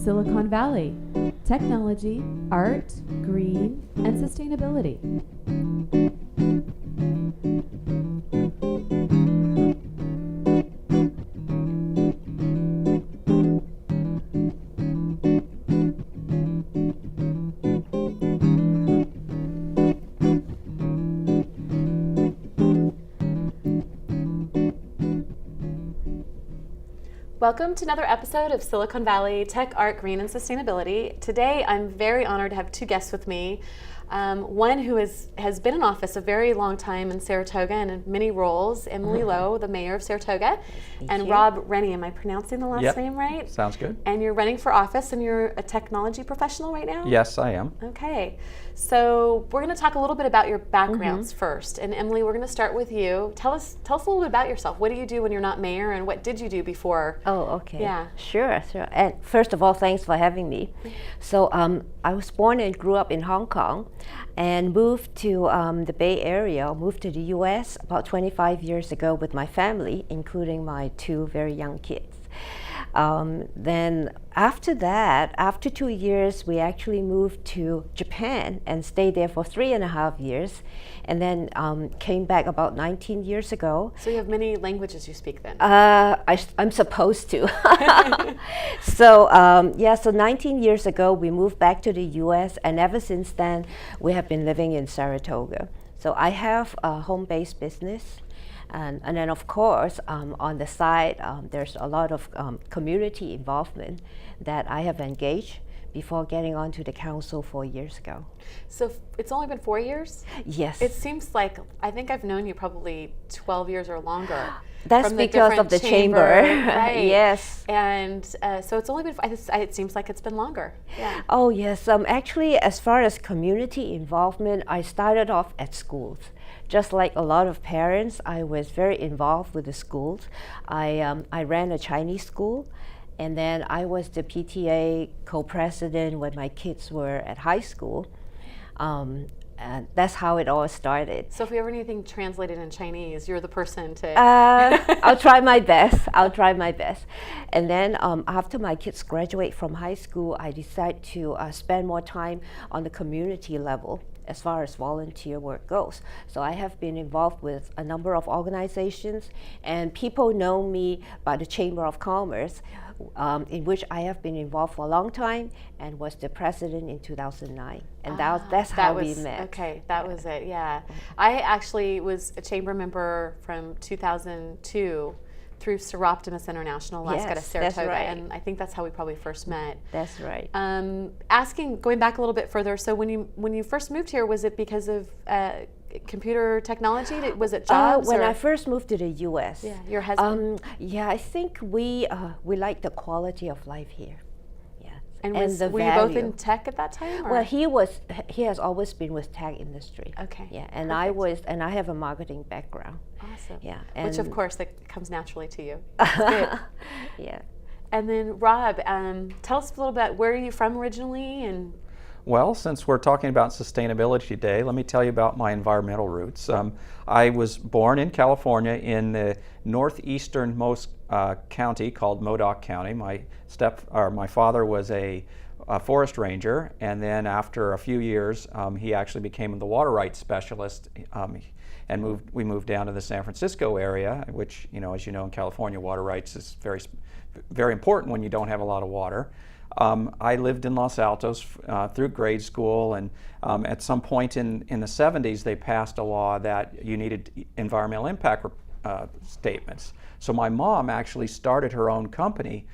Silicon Valley, technology, art, green, and sustainability. Welcome to another episode of Silicon Valley Tech, Art, Green, and Sustainability. Today, I'm very honored to have two guests with me. One who has been in office a very long time in Saratoga and in many roles, Emily Lowe, the Mayor of Saratoga, and Rob Rennie. Am I pronouncing the last name right? Sounds good. And you're running for office and you're a technology professional right now? Yes, I am. Okay. So we're going to talk a little bit about your backgrounds first. And Emily, we're going to start with you. Tell us a little bit about yourself. What do you do when you're not mayor, and what did you do before? Oh, okay. Yeah. Sure. And first of all, thanks for having me. So I was born and grew up in Hong Kong and moved to the Bay Area, moved to the US about 25 years ago with my family, including my two very young kids. Then after that, after 2 years, we actually moved to Japan and stayed there for 3.5 years, and then came back about 19 years ago. So you have many languages you speak then? I'm supposed to. So 19 years ago, we moved back to the US, and ever since then, we have been living in Saratoga. So I have a home-based business. And then, of course, on the side, there's a lot of community involvement that I have engaged before getting onto the council 4 years ago. So it's only been 4 years? Yes. It seems like, I think I've known you probably 12 years or longer. That's because of the chamber. Right. Yes. And so it's only been, it seems like it's been longer. Yeah. Oh, yes. Actually, as far as community involvement, I started off at schools. Just like a lot of parents, I was very involved with the schools. I ran a Chinese school, and then I was the PTA co-president when my kids were at high school. And that's how it all started. So if we ever need anything translated in Chinese, you're the person to... I'll try my best. And then after my kids graduate from high school, I decided to spend more time on the community level as far as volunteer work goes. So I have been involved with a number of organizations, and people know me by the Chamber of Commerce, in which I have been involved for a long time and was the president in 2009. And that's how we met. Okay, that was it, yeah. I actually was a chamber member from 2002 through Seroptimus International, Los Gatos Saratoga, that's right. And I think that's how we probably first met. That's right. Going back a little bit further, so when you first moved here, was it because of computer technology? Was it jobs? When I first moved to the U.S. Yeah, your husband? I think we like the quality of life here. And were you both in tech at that time? Or? Well, he has always been with tech industry. Okay. Yeah, and I have a marketing background. Awesome. Yeah. Which of course that comes naturally to you. That's good. Yeah. And then Rob, tell us a little bit, where are you from originally? And well, since we're talking about sustainability today, let me tell you about my environmental roots. I was born in California in the northeasternmost county called Modoc County. My father was a forest ranger, and then after a few years, he actually became the water rights specialist, and we moved down to the San Francisco area, which, as you know, in California, water rights is very, very important when you don't have a lot of water. I lived in Los Gatos through grade school, and at some point in the 70s, they passed a law that you needed environmental impact statements. So my mom actually started her own company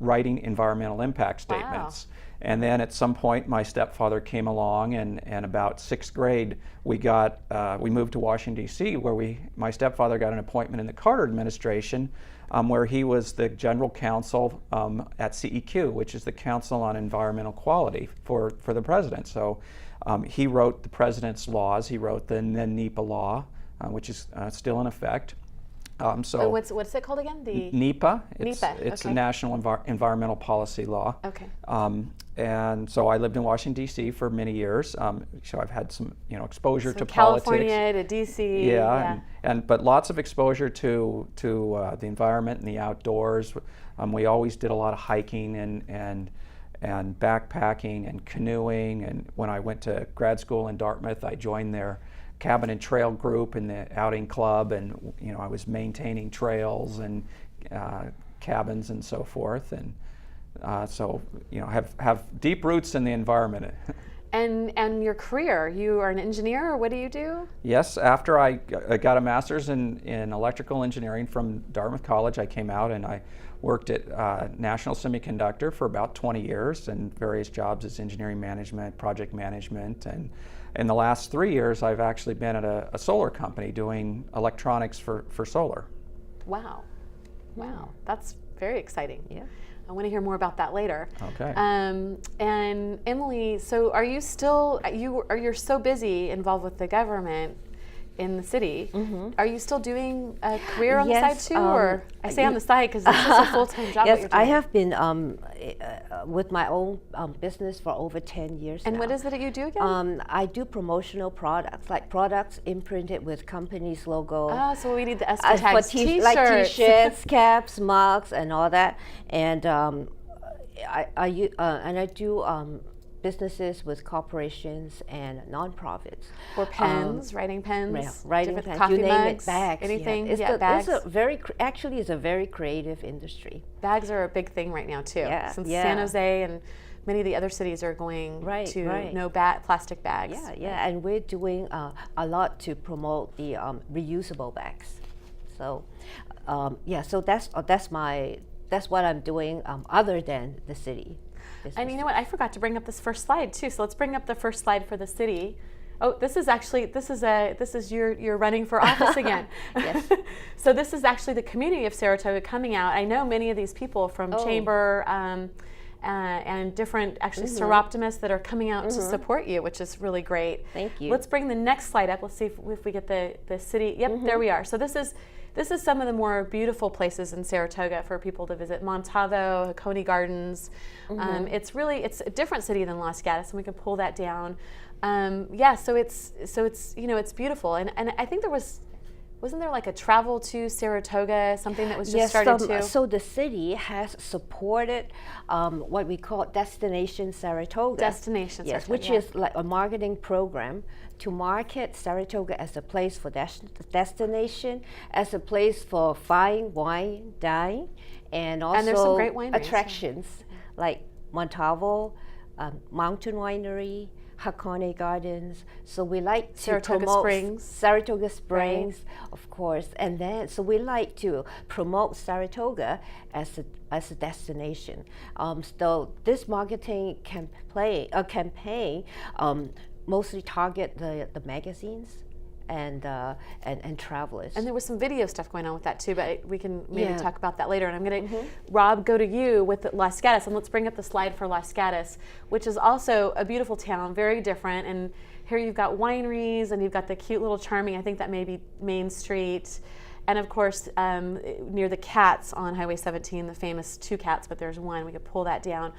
writing environmental impact statements. Wow. And then at some point, my stepfather came along, and about sixth grade, we moved to Washington, D.C., where my stepfather got an appointment in the Carter administration, where he was the general counsel at CEQ, which is the Council on Environmental Quality for the president. So he wrote the president's laws. He wrote the NEPA law, which is still in effect. So what's it called again? The NEPA. It's okay. a national environmental policy law. Okay. And so I lived in Washington D.C. for many years. So I've had some exposure to California politics. to D.C. Yeah. But lots of exposure to the environment and the outdoors. We always did a lot of hiking and backpacking and canoeing. And when I went to grad school in Dartmouth, I joined their cabin and trail group in the outing club, and I was maintaining trails and cabins and so forth. And so have deep roots in the environment. And your career, you are an engineer, or what do you do? Yes, after I got a master's in electrical engineering from Dartmouth College, I came out and I worked at National Semiconductor for about 20 years in various jobs as engineering management, project management, and in the last 3 years I've actually been at a solar company doing electronics for solar. Wow, that's very exciting. Yeah. I want to hear more about that later. Okay. And Emily, so are you still, you're so busy involved with the government in the city. Mm-hmm. Are you still doing a career on the side too? Or I say on the side because this is a full-time job. Yes, that you're doing. I have been with my own business for over 10 years And now. what is it that you do again? I do promotional products, like products imprinted with company's logo. So we need the SVTAGS for t-shirts. like t-shirts, caps, mugs, and all that. And I do businesses with corporations and nonprofits. Or pens, writing pens, writing different pens, coffee you name mugs, it, bags. anything. Yeah. Bags. It's a very creative industry. Bags are a big thing right now too. Yeah, Since yeah. San Jose and many of the other cities are going to no plastic bags. Yeah, and we're doing a lot to promote the reusable bags. So, so that's what I'm doing other than the city. And you know what? I forgot to bring up this first slide too. So let's bring up the first slide for the city. Oh, this is you're running for office again. Yes. So this is actually the community of Saratoga coming out. I know many of these people from Chamber and different Seroptimists that are coming out to support you, which is really great. Thank you. Let's bring the next slide up. Let's see if we get the city. Yep, there we are. So this is some of the more beautiful places in Saratoga for people to visit. Montalvo, Coney Gardens. It's a different city than Los Gatos, and we can pull that down. So it's beautiful, and I think wasn't there like a travel to Saratoga, something that was just started too? So the city has supported what we call Destination Saratoga. Destination Yes, Saratoga, which is like a marketing program to market Saratoga as a place for destination, as a place for fine wine, dine, and also there's some great wineries, attractions like Montalvo, Mountain Winery, Hakone Gardens. So we like to Saratoga promote Springs. Saratoga Springs, of course, and then so we like to promote Saratoga as a destination. So this marketing campaign mostly target the magazines and travelers. And there was some video stuff going on with that too, but we can maybe talk about that later. And I'm going to, Rob, go to you with Los Gatos, and let's bring up the slide for Los Gatos, which is also a beautiful town, very different. And here you've got wineries, and you've got the cute little charming, I think that may be Main Street. And of course, near the Cats on Highway 17, the famous two cats, but there's one, we could pull that down.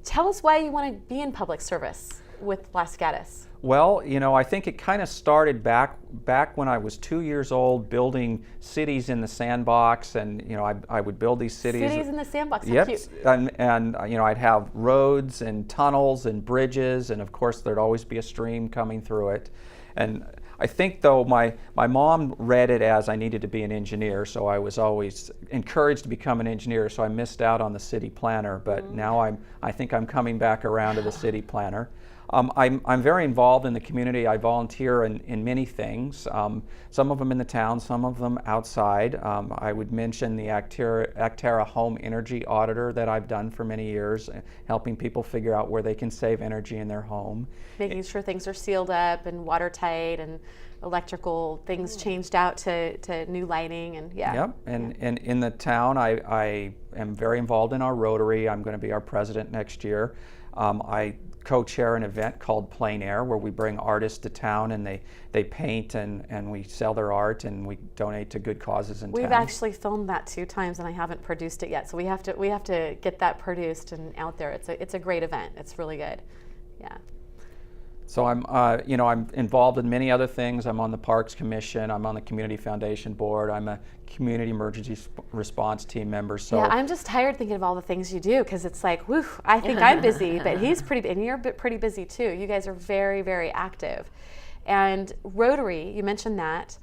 Tell us why you want to be in public service with Los Gatos. Well, I think it kind of started back when I was 2 years old, building cities in the sandbox, and I would build these cities. Cities in the sandbox. Yep, Cute. and I'd have roads and tunnels and bridges, and of course there'd always be a stream coming through it. And I think though my mom read it as I needed to be an engineer, so I was always encouraged to become an engineer. So I missed out on the city planner, but now I think I'm coming back around to the city planner. I'm very involved in the community. I volunteer in many things, some of them in the town, some of them outside. I would mention the Actera Home Energy Auditor that I've done for many years, helping people figure out where they can save energy in their home. Making sure things are sealed up and watertight and electrical things changed out to new lighting and Yep, and in the town I am very involved in our Rotary. I'm going to be our president next year. I co-chair an event called Plein Air, where we bring artists to town and they paint and we sell their art and we donate to good causes in town. We've actually filmed that 2 times and I haven't produced it yet, so we have to get that produced and out there. It's a great event. It's really good. Yeah. So I'm involved in many other things. I'm on the Parks Commission. I'm on the Community Foundation Board. I'm a Community Emergency Response Team member. So yeah, I'm just tired thinking of all the things you do, because it's like, whew, I think I'm busy, but he's and you're pretty busy too. You guys are very, very active. And Rotary, you mentioned that.